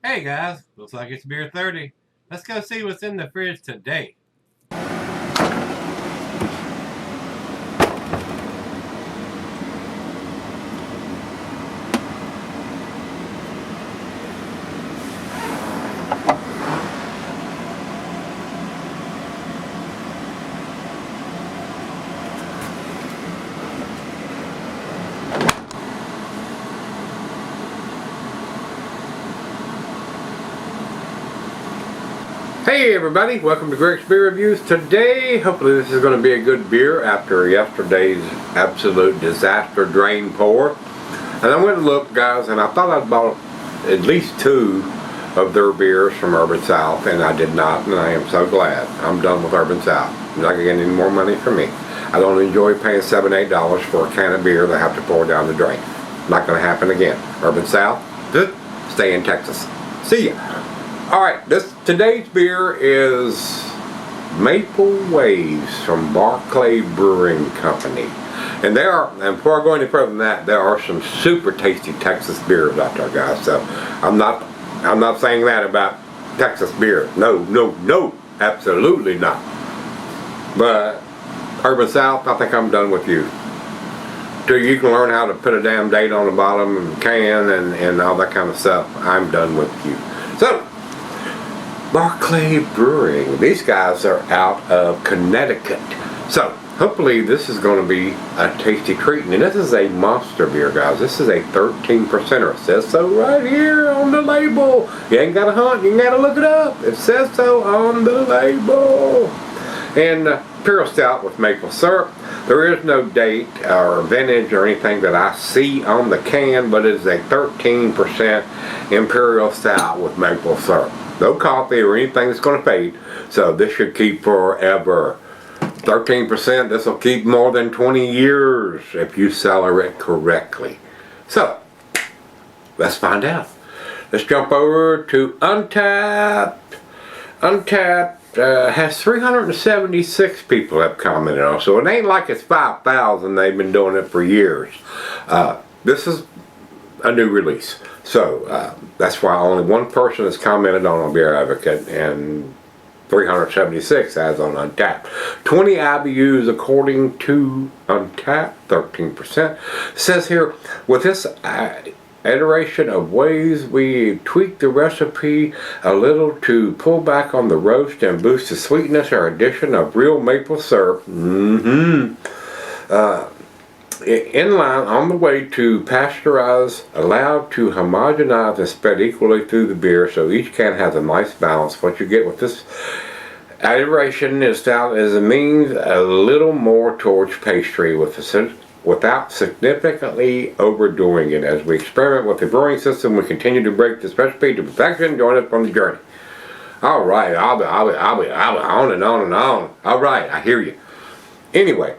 Hey guys, looks like it's beer 30. Let's go see what's in the fridge today. Hey everybody, welcome to Gregsbeerreviews. Today, hopefully this is going to be a good beer after yesterday's absolute disaster drain pour. And I went and looked, guys, and I thought I'd bought at least two of their beers from Urban South, and I did not, and I am so glad. I'm done with Urban South. I'm not going to get any more money from me. I don't enjoy paying $7, $8 for a can of beer that I have to pour down the drain. Not going to happen again. Urban South, stay in Texas. See ya. Alright, today's beer is Maple Waves from Barclay Brewing Company. And before I go any further than that, there are some super tasty Texas beers out there, guys. So I'm not saying that about Texas beer. No, absolutely not. But Urban South, I think I'm done with you. Till you can learn how to put a damn date on the bottom of the can and all that kind of stuff, I'm done with you. So, Barclay Brewing. These guys are out of Connecticut. So, hopefully this is going to be a tasty treat. And this is a monster beer, guys. This is a 13%er. It says so right here on the label. You ain't got to hunt. You ain't got to look it up. It says so on the label. And Imperial Stout with maple syrup. There is no date or vintage or anything that I see on the can, but it is a 13% Imperial Stout with maple syrup. No coffee or anything that's going to fade, so this should keep forever. 13%, this will keep more than 20 years if you cellar it correctly. So, let's find out. Let's jump over to Untappd. Untappd has 376 people have commented on, so it ain't like it's 5,000. They've been doing it for years. This is a new release, so that's why only one person has commented on a Beer Advocate and 376 as on Untappd. 20 IBUs according to Untappd, 13%. It says here, with this iteration of ways we tweak the recipe a little to pull back on the roast and boost the sweetness or addition of real maple syrup. In line on the way to pasteurize, allowed to homogenize and spread equally through the beer, so each can has a nice balance. What you get with this iteration is stout is it means a little more towards pastry without significantly overdoing it. As we experiment with the brewing system, we continue to break this recipe to perfection. Join us on the journey. All right, I'll be on and on and on. All right, I hear you. Anyway.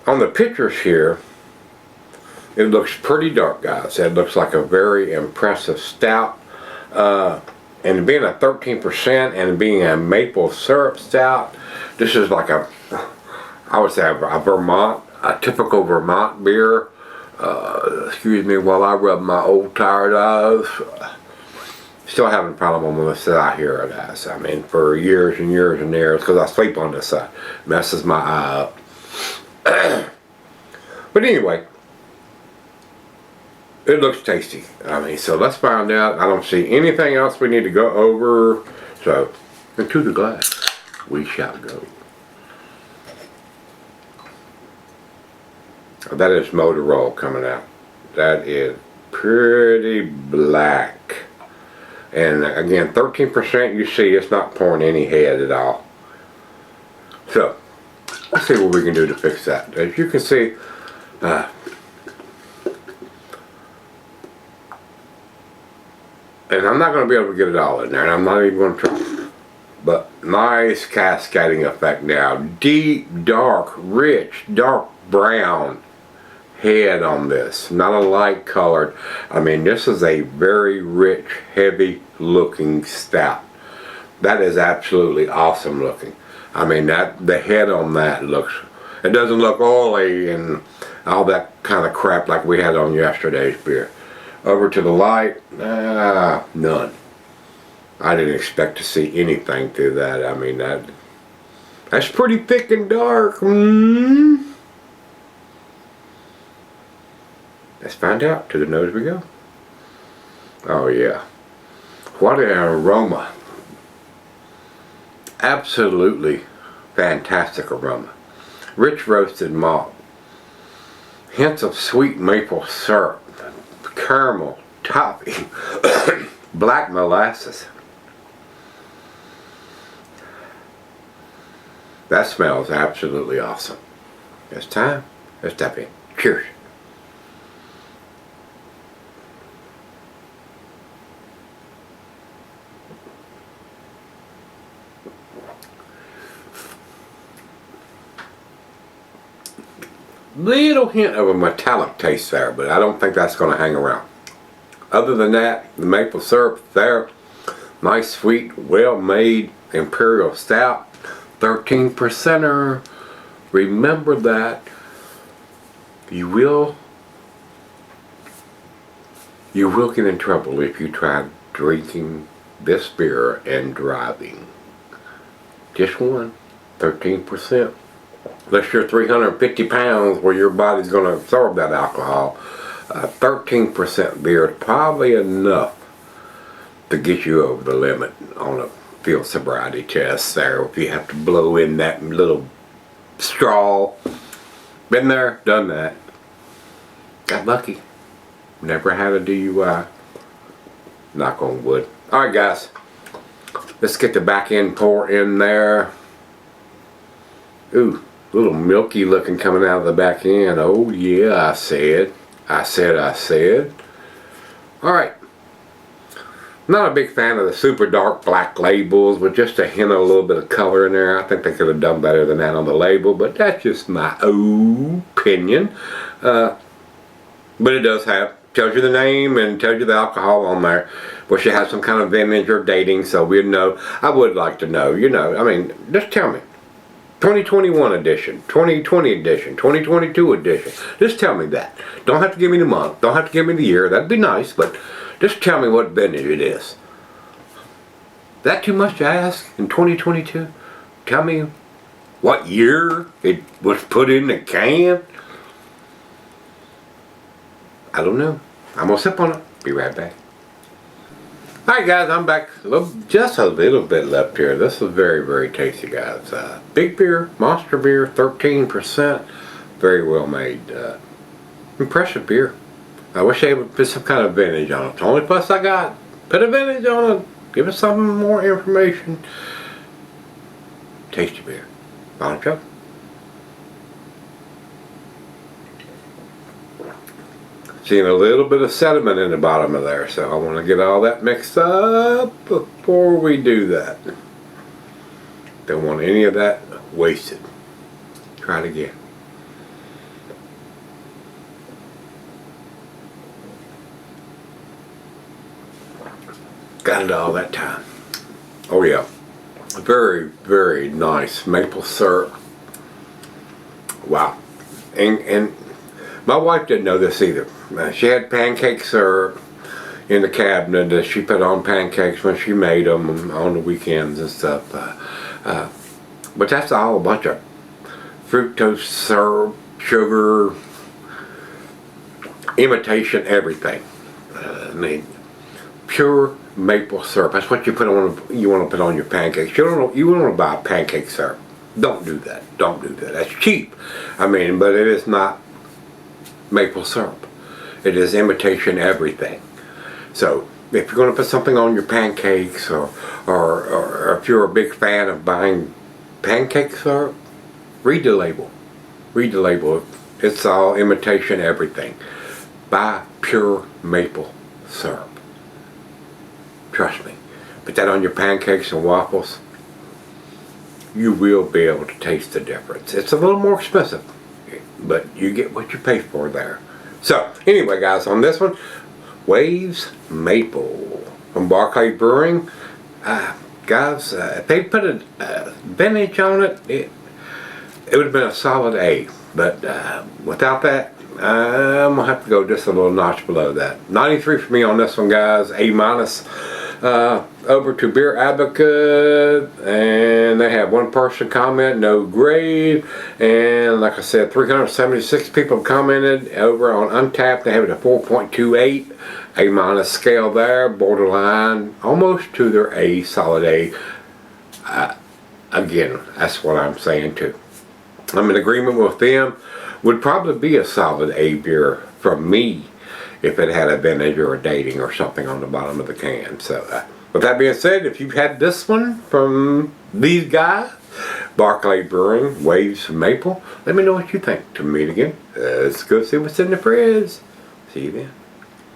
On the pictures here, it looks pretty dark, guys. It looks like a very impressive stout. And being a 13% and being a maple syrup stout, this is like I would say a typical Vermont beer. Excuse me while I rub my old tired eyes. Still having a problem with this out here, guys. I mean, for years and years and years, because I sleep on this side. Messes my eye up. But anyway, it looks tasty. I mean, so let's find out. I don't see anything else we need to go over. So, into the glass we shall go. That is Motorola coming out. That is pretty black. And again, 13%, you see it's not pouring any head at all. So, let's see what we can do to fix that. As you can see, and I'm not going to be able to get it all in there, and I'm not even going to try. But nice cascading effect now. Deep, dark, rich, dark brown head on this. Not a light colored. I mean, this is a very rich, heavy looking stout. That is absolutely awesome looking. I mean, the head on that looks, it doesn't look oily and all that kind of crap like we had on yesterday's beer. Over to the light, none. I didn't expect to see anything through that. I mean, that's pretty thick and dark. Let's find out. To the nose we go. Oh yeah. What an aroma. Absolutely fantastic aroma. Rich roasted malt. Hints of sweet maple syrup. Caramel toffee. Black molasses. That smells absolutely awesome. It's time. Let's tap in. Cheers. Little hint of a metallic taste there, but I don't think that's going to hang around. Other than that, the maple syrup there, nice, sweet, well-made Imperial Stout, 13%er. Remember that you will get in trouble if you try drinking this beer and driving. Just one, 13%. Unless you're 350 pounds where your body's going to absorb that alcohol, 13% beer is probably enough to get you over the limit on a field sobriety test there. If you have to blow in that little straw. Been there, done that. Got lucky. Never had a DUI. Knock on wood. Alright guys, let's get the back end pour in there. Ooh. Little milky looking coming out of the back end. Oh yeah, I said. Alright. Not a big fan of the super dark black labels with just a hint of a little bit of color in there. I think they could have done better than that on the label, but that's just my opinion. But it does tells you the name and tells you the alcohol on there. Wish it had some kind of vintage or dating so we'd know. I would like to know, I mean, just tell me. 2021 edition, 2020 edition, 2022 edition. Just tell me that. Don't have to give me the month. Don't have to give me the year. That'd be nice, but just tell me what vintage it is. That too much to ask in 2022? Tell me what year it was put in the can? I don't know. I'm gonna sip on it. Be right back. Alright guys, I'm back. Just a little bit left here. This is very, very tasty guys. Big beer, monster beer, 13%. Very well made. Impressive beer. I wish they would put some kind of vintage on it. It's the only plus I got. Put a vintage on it. Give us some more information. Tasty beer. On a Seeing a little bit of sediment in the bottom of there, so I want to get all that mixed up before we do that. Don't want any of that wasted. Try it again. Got it all that time. Oh yeah. Very, very nice maple syrup. Wow. And my wife didn't know this either. She had pancake syrup in the cabinet that she put on pancakes when she made them on the weekends and stuff. But that's all a bunch of fructose syrup, sugar, imitation everything. I mean, pure maple syrup. That's what you want to put on your pancakes. You want to buy pancake syrup. Don't do that. Don't do that. That's cheap. I mean, but it is not maple syrup. It is imitation everything. So if you're going to put something on your pancakes or if you're a big fan of buying pancake syrup, read the label. Read the label. It's all imitation everything. Buy pure maple syrup. Trust me. Put that on your pancakes and waffles. You will be able to taste the difference. It's a little more expensive, but you get what you pay for there. So anyway guys, on this one, Waves Maple from Barclay Brewing. Guys, if they put a vintage on it, it would have been a solid A. But without that, I'm gonna have to go just a little notch below that. 93 for me on this one, guys. A minus. Over to Beer Advocate, and they have one person comment, no grade, and like I said, 376 people commented. Over on Untapped, they have it at 4.28, A minus scale there, borderline, almost to their A, solid A. Again, that's what I'm saying too. I'm in agreement with them. Would probably be a solid A beer from me if it had a vintage or a dating or something on the bottom of the can. So with that being said, if you've had this one from these guys, Barclay Brewing, Waves from Maple, let me know what you think. To meet again, let's go see what's in the fridge. See you then.